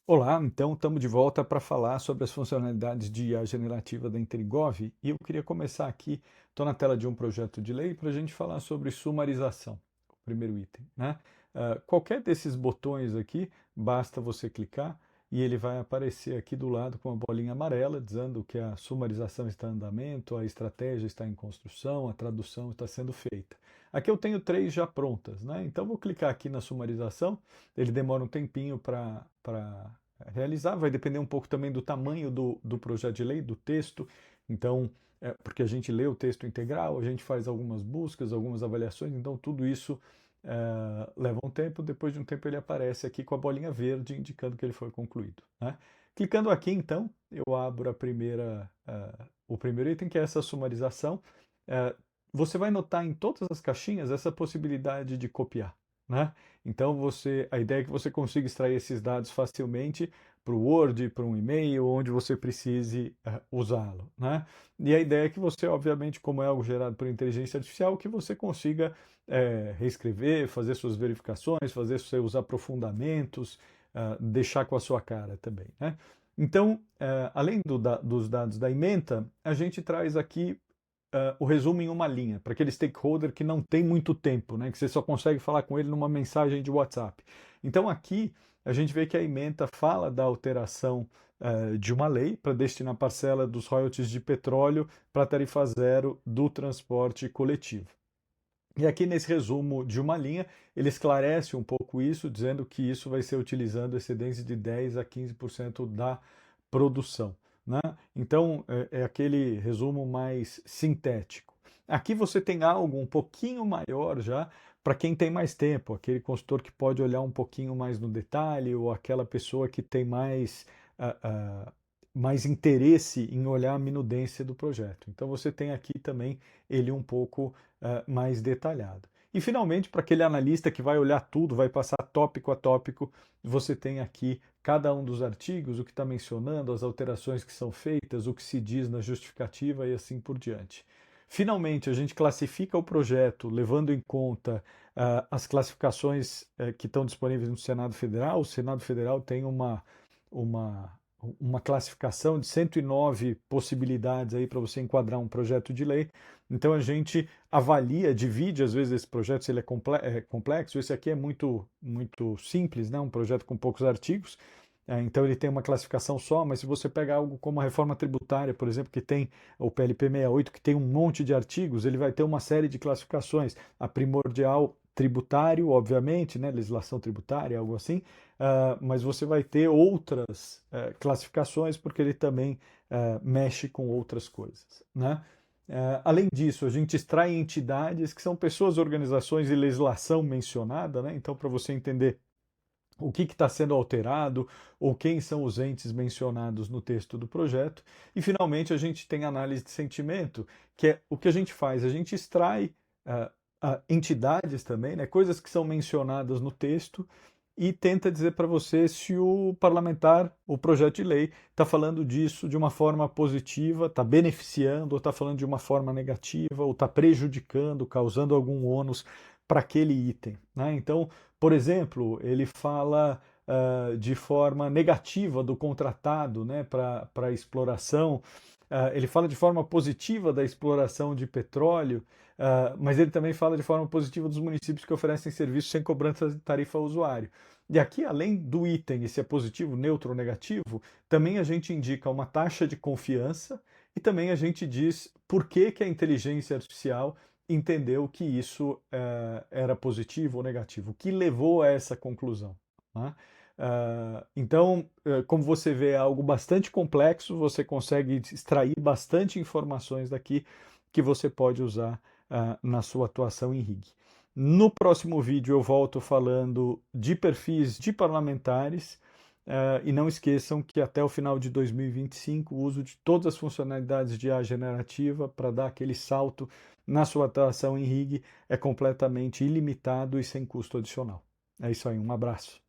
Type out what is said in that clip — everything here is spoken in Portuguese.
Olá, então estamos de volta para falar sobre as funcionalidades de IA generativa da Intergov e eu queria começar aqui, estou na tela de um projeto de lei para a gente falar sobre sumarização, o primeiro item, né? Qualquer desses botões aqui, basta você clicar e ele vai aparecer aqui do lado com uma bolinha amarela dizendo que a sumarização está em andamento, a estratégia está em construção, a tradução está sendo feita. Aqui eu tenho três já prontas, né? Então vou clicar aqui na sumarização, ele demora um tempinho para realizar, vai depender um pouco também do tamanho do projeto de lei, do texto. Então, porque a gente lê o texto integral, a gente faz algumas buscas, algumas avaliações, então tudo isso leva um tempo. Depois de um tempo ele aparece aqui com a bolinha verde indicando que ele foi concluído, né? Clicando aqui, então, eu abro o primeiro item, que é essa sumarização. Você vai notar em todas as caixinhas essa possibilidade de copiar, né? Então a ideia é que você consiga extrair esses dados facilmente para o Word, para um e-mail, onde você precise usá-lo, né? E a ideia é que você, obviamente, como é algo gerado por inteligência artificial, que você consiga reescrever, fazer suas verificações, fazer seus aprofundamentos, deixar com a sua cara também, né? Então, além dos dados da ementa, a gente traz aqui o resumo em uma linha, para aquele stakeholder que não tem muito tempo, né, que você só consegue falar com ele numa mensagem de WhatsApp. Então aqui a gente vê que a ementa fala da alteração de uma lei para destinar parcela dos royalties de petróleo para a tarifa zero do transporte coletivo. E aqui nesse resumo de uma linha, ele esclarece um pouco isso, dizendo que isso vai ser utilizando excedentes de 10 a 15% da produção, né? Então, é aquele resumo mais sintético. Aqui você tem algo um pouquinho maior já para quem tem mais tempo, aquele consultor que pode olhar um pouquinho mais no detalhe, ou aquela pessoa que tem mais interesse em olhar a minudência do projeto. Então você tem aqui também ele um pouco mais detalhado. E finalmente, para aquele analista que vai olhar tudo, vai passar tópico a tópico, você tem aqui cada um dos artigos, o que está mencionando, as alterações que são feitas, o que se diz na justificativa e assim por diante. Finalmente, a gente classifica o projeto levando em conta as classificações que estão disponíveis no Senado Federal. O Senado Federal tem uma, uma classificação de 109 possibilidades aí para você enquadrar um projeto de lei. Então a gente avalia, divide às vezes esse projeto se ele é complexo. Esse aqui é muito simples, né? Um projeto com poucos artigos. Então ele tem uma classificação só, mas se você pegar algo como a reforma tributária, por exemplo, que tem o PLP 68, que tem um monte de artigos, ele vai ter uma série de classificações. A primordial tributário, obviamente, né, legislação tributária, algo assim, mas você vai ter outras classificações porque ele também mexe com outras coisas, né? Além disso, a gente extrai entidades que são pessoas, organizações e legislação mencionada, né? Então, para você entender o que está sendo alterado ou quem são os entes mencionados no texto do projeto. E, finalmente, a gente tem análise de sentimento, que é o que a gente faz. A gente extrai entidades também, né, coisas que são mencionadas no texto, e tenta dizer para você se o parlamentar, o projeto de lei, está falando disso de uma forma positiva, está beneficiando, ou está falando de uma forma negativa, ou está prejudicando, causando algum ônus para aquele item, né? Então, por exemplo, ele fala de forma negativa do contratado, né, para exploração. Ele fala de forma positiva da exploração de petróleo, mas ele também fala de forma positiva dos municípios que oferecem serviços sem cobrança de tarifa ao usuário. E aqui, além do item, se é positivo, neutro ou negativo, também a gente indica uma taxa de confiança e também a gente diz por que a inteligência artificial entendeu que isso era positivo ou negativo, o que levou a essa conclusão, né? Então, como você vê, é algo bastante complexo, você consegue extrair bastante informações daqui que você pode usar na sua atuação em RIG. No próximo vídeo eu volto falando de perfis de parlamentares, e não esqueçam que até o final de 2025 o uso de todas as funcionalidades de IA generativa para dar aquele salto na sua atuação em RIG é completamente ilimitado e sem custo adicional. É isso aí, um abraço.